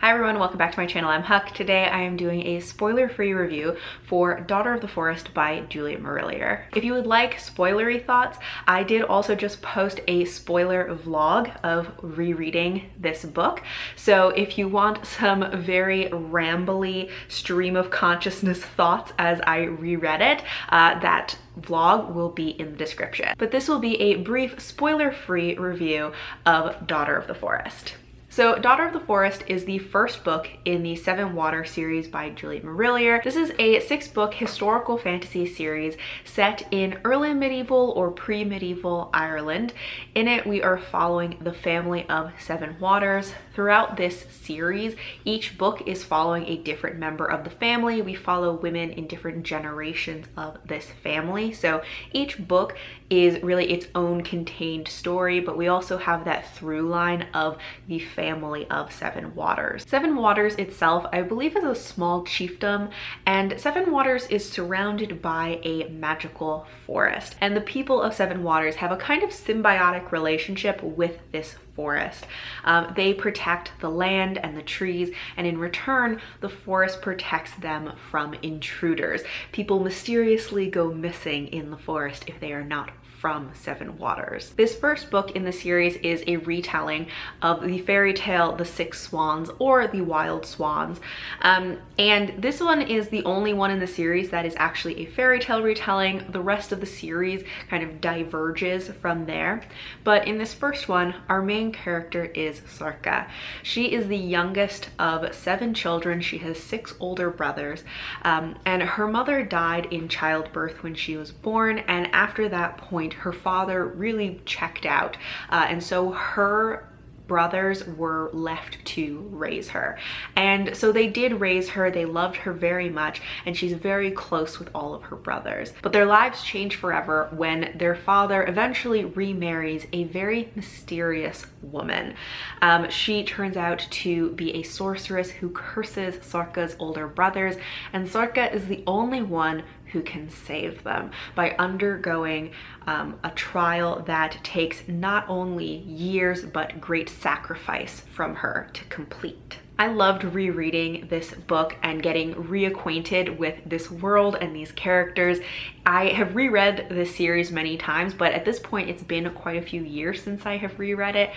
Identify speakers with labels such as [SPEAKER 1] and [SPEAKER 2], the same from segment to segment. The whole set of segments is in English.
[SPEAKER 1] Hi everyone, welcome back to my channel. I'm Huck. Today I am doing a spoiler-free review for Daughter of the Forest by Juliet Marillier. If you would like spoilery thoughts, I did also just post a spoiler vlog of rereading this book. So if you want some very rambly stream of consciousness thoughts as I reread it, that vlog will be in the description. But this will be a brief spoiler-free review of Daughter of the Forest. So Daughter of the Forest is the first book in the Seven Water series by Juliet Marillier. This is a 6-book historical fantasy series set in early medieval or pre-medieval Ireland. In it, we are following the family of Seven Waters. Throughout this series, each book is following a different member of the family. We follow women in different generations of this family. So each book is really its own contained story, but we also have that through line of the family of Seven Waters. Seven Waters itself, I believe, is a small chiefdom, and Seven Waters is surrounded by a magical forest. And the people of Seven Waters have a kind of symbiotic relationship with this forest. They protect the land and the trees, and in return, the forest protects them from intruders. People mysteriously go missing in the forest if they are not from Seven Waters. This first book in the series is a retelling of the fairy tale The Six Swans, or The Wild Swans. And this one is the only one in the series that is actually a fairy tale retelling. The rest of the series kind of diverges from there. But in this first one, our main character is Sorcha. She is the youngest of 7 children. She has 6 older brothers. And her mother died in childbirth when she was born. And after that point, her father really checked out, and so her brothers were left to raise her. And so they did raise her, they loved her very much, and she's very close with all of her brothers. But their lives change forever when their father eventually remarries a very mysterious woman. She turns out to be a sorceress who curses Sorcha's older brothers, and Sorcha is the only one who can save them by undergoing a trial that takes not only years but great sacrifice from her to complete. I loved rereading this book and getting reacquainted with this world and these characters. I have reread this series many times, but at this point it's been quite a few years since I have reread it.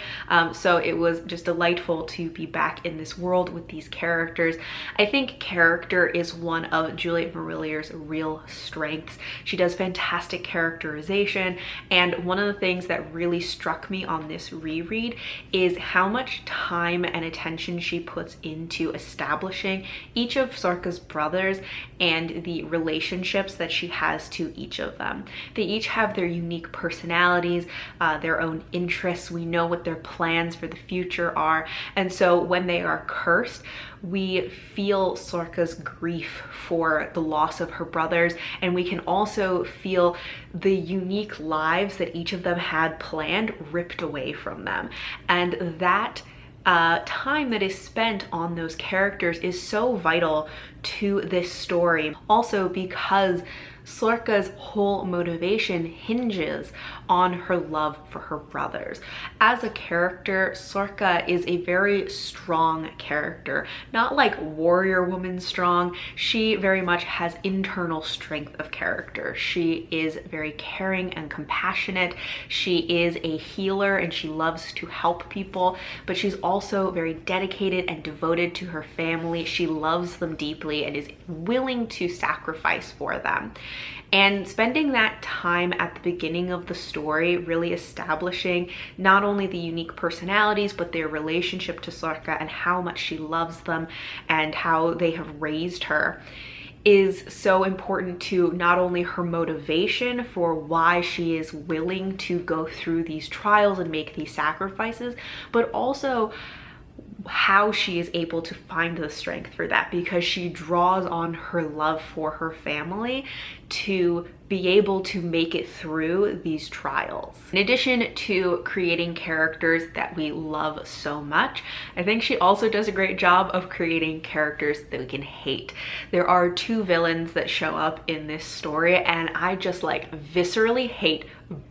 [SPEAKER 1] So it was just delightful to be back in this world with these characters. I think character is one of Juliet Marillier's real strengths. She does fantastic characterization, and one of the things that really struck me on this reread is how much time and attention she puts into establishing each of Sorcha's brothers and the relationships that she has to each of them. They each have their unique personalities, their own interests. We know what their plans for the future are, and so when they are cursed, we feel Sorcha's grief for the loss of her brothers, and we can also feel the unique lives that each of them had planned ripped away from them. And that time that is spent on those characters is so vital to this story. Also because Sorcha's whole motivation hinges on her love for her brothers. As a character, Sorcha is a very strong character. Not like warrior woman strong. She very much has internal strength of character. She is very caring and compassionate. She is a healer and she loves to help people, but she's also very dedicated and devoted to her family. She loves them deeply and is willing to sacrifice for them. And spending that time at the beginning of the story really establishing not only the unique personalities but their relationship to Sorcha and how much she loves them and how they have raised her is so important to not only her motivation for why she is willing to go through these trials and make these sacrifices, but also how she is able to find the strength for that, because she draws on her love for her family to be able to make it through these trials. In addition to creating characters that we love so much, I think she also does a great job of creating characters that we can hate. There are two villains that show up in this story, and I just like viscerally hate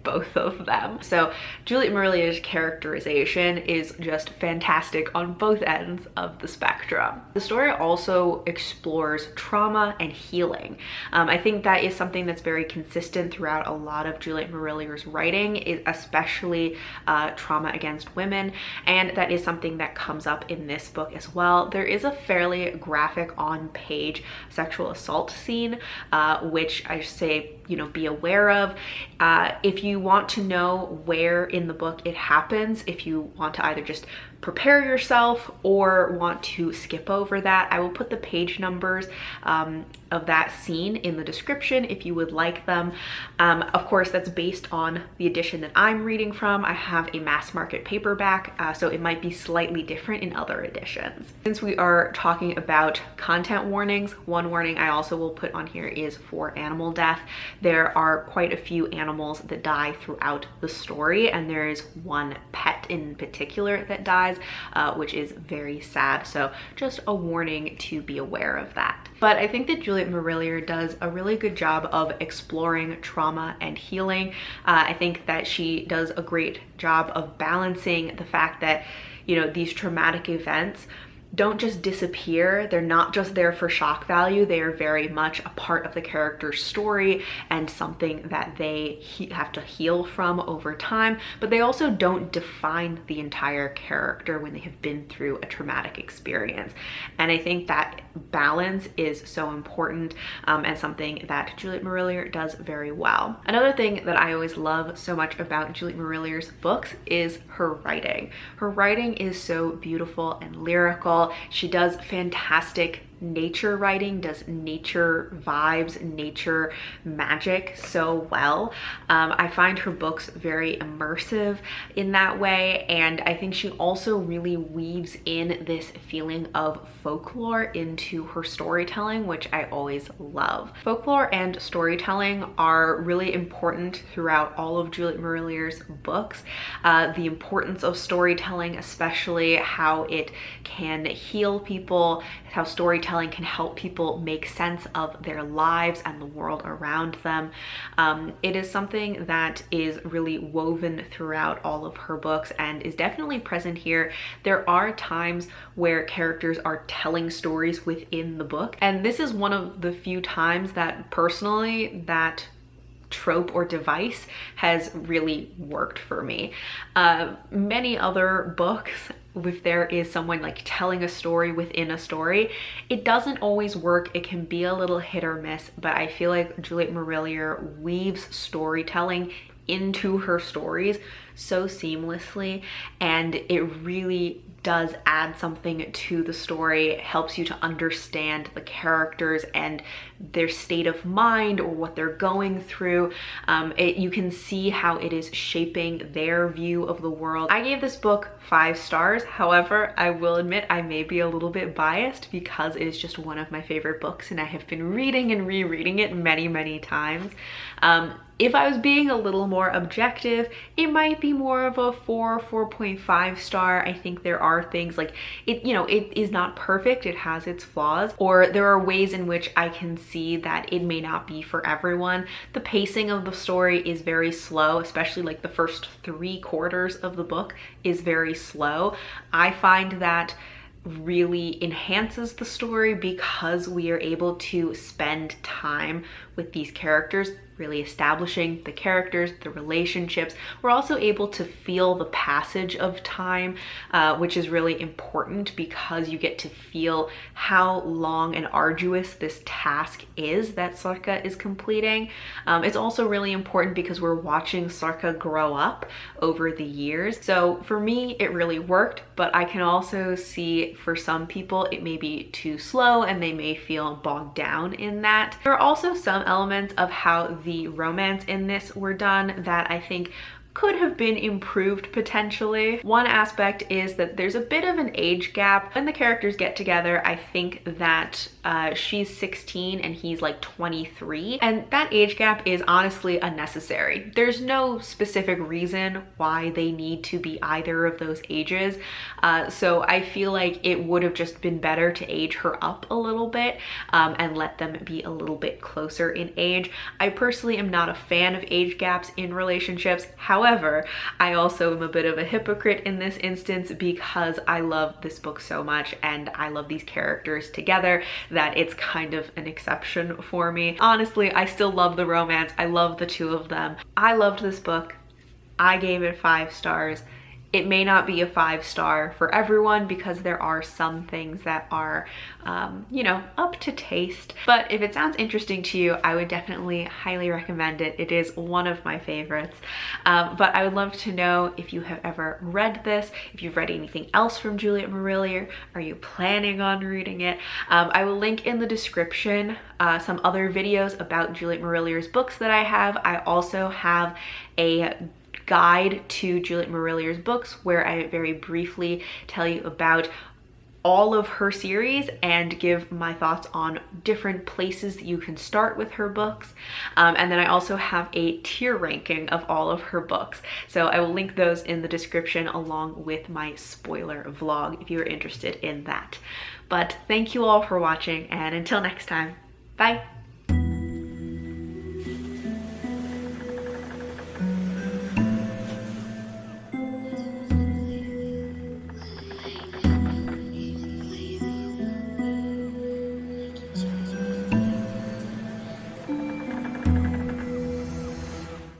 [SPEAKER 1] both of them. So Juliet Marillier's characterization is just fantastic on both ends of the spectrum. The story also explores trauma and healing. I think that is something that's very consistent throughout a lot of Juliet Marillier's writing, especially trauma against women, and that is something that comes up in this book as well. There is a fairly graphic on-page sexual assault scene, which I say, you know, be aware of. If you want to know where in the book it happens, if you want to either just prepare yourself or want to skip over that, I will put the page numbers of that scene in the description if you would like them. Of course, that's based on the edition that I'm reading from. I have a mass market paperback, so it might be slightly different in other editions. Since we are talking about content warnings, one warning I also will put on here is for animal death. There are quite a few animals that die throughout the story, and there is one pet in particular that dies, which is very sad. So just a warning to be aware of that. But I think that Juliet Marillier does a really good job of exploring trauma and healing. I think that she does a great job of balancing the fact that, you know, these traumatic events don't just disappear. They're not just there for shock value. They are very much a part of the character's story and something that they have to heal from over time, but they also don't define the entire character when they have been through a traumatic experience. And I think that balance is so important, and something that Juliet Marillier does very well. Another thing that I always love so much about Juliet Marillier's books is her writing. Her writing is so beautiful and lyrical. She does fantastic nature writing, does nature vibes, nature magic so well. I find her books very immersive in that way, and I think she also really weaves in this feeling of folklore into her storytelling, which I always love. Folklore and storytelling are really important throughout all of Juliet Marillier's books. The importance of storytelling, especially how it can heal people, how storytelling can help people make sense of their lives and the world around them. It is something that is really woven throughout all of her books and is definitely present here. There are times where characters are telling stories within the book, and this is one of the few times that personally that trope or device has really worked for me. Many other books, if there is someone like telling a story within a story, it doesn't always work. It can be a little hit or miss, but I feel like Juliet Marillier weaves storytelling into her stories so seamlessly, and it really does add something to the story. It helps you to understand the characters and their state of mind or what they're going through. You can see how it is shaping their view of the world. I gave this book 5 stars. However, I will admit I may be a little bit biased because it is just one of my favorite books and I have been reading and rereading it many, many times. If I was being a little more objective, it might be more of a 4.5 star. I think there are things like it, you know, it is not perfect. It has its flaws, or there are ways in which I can see that it may not be for everyone. The pacing of the story is very slow, especially like the first 3/4 of the book is very slow. I find that really enhances the story because we are able to spend time with these characters, really establishing the characters, the relationships. We're also able to feel the passage of time, which is really important because you get to feel how long and arduous this task is that Sarka is completing. It's also really important because we're watching Sarka grow up over the years. So for me, it really worked, but I can also see for some people it may be too slow and they may feel bogged down in that. There are also some elements of how the romance in this were done that I think could have been improved potentially. One aspect is that there's a bit of an age gap. When the characters get together, I think that she's 16 and he's like 23, and that age gap is honestly unnecessary. There's no specific reason why they need to be either of those ages, so I feel like it would have just been better to age her up a little bit and let them be a little bit closer in age. I personally am not a fan of age gaps in relationships. However, I also am a bit of a hypocrite in this instance because I love this book so much and I love these characters together that it's kind of an exception for me. Honestly, I still love the romance. I love the two of them. I loved this book. I gave it 5 stars. It may not be a 5-star for everyone because there are some things that are, you know, up to taste. But if it sounds interesting to you, I would definitely highly recommend it. It is one of my favorites. But I would love to know if you have ever read this, if you've read anything else from Juliet Marillier. Are you planning on reading it? I will link in the description some other videos about Juliet Marillier's books that I have. I also have a guide to Juliet Marillier's books where I very briefly tell you about all of her series and give my thoughts on different places that you can start with her books. And then I also have a tier ranking of all of her books. So I will link those in the description along with my spoiler vlog if you're interested in that. But thank you all for watching, and until next time, bye.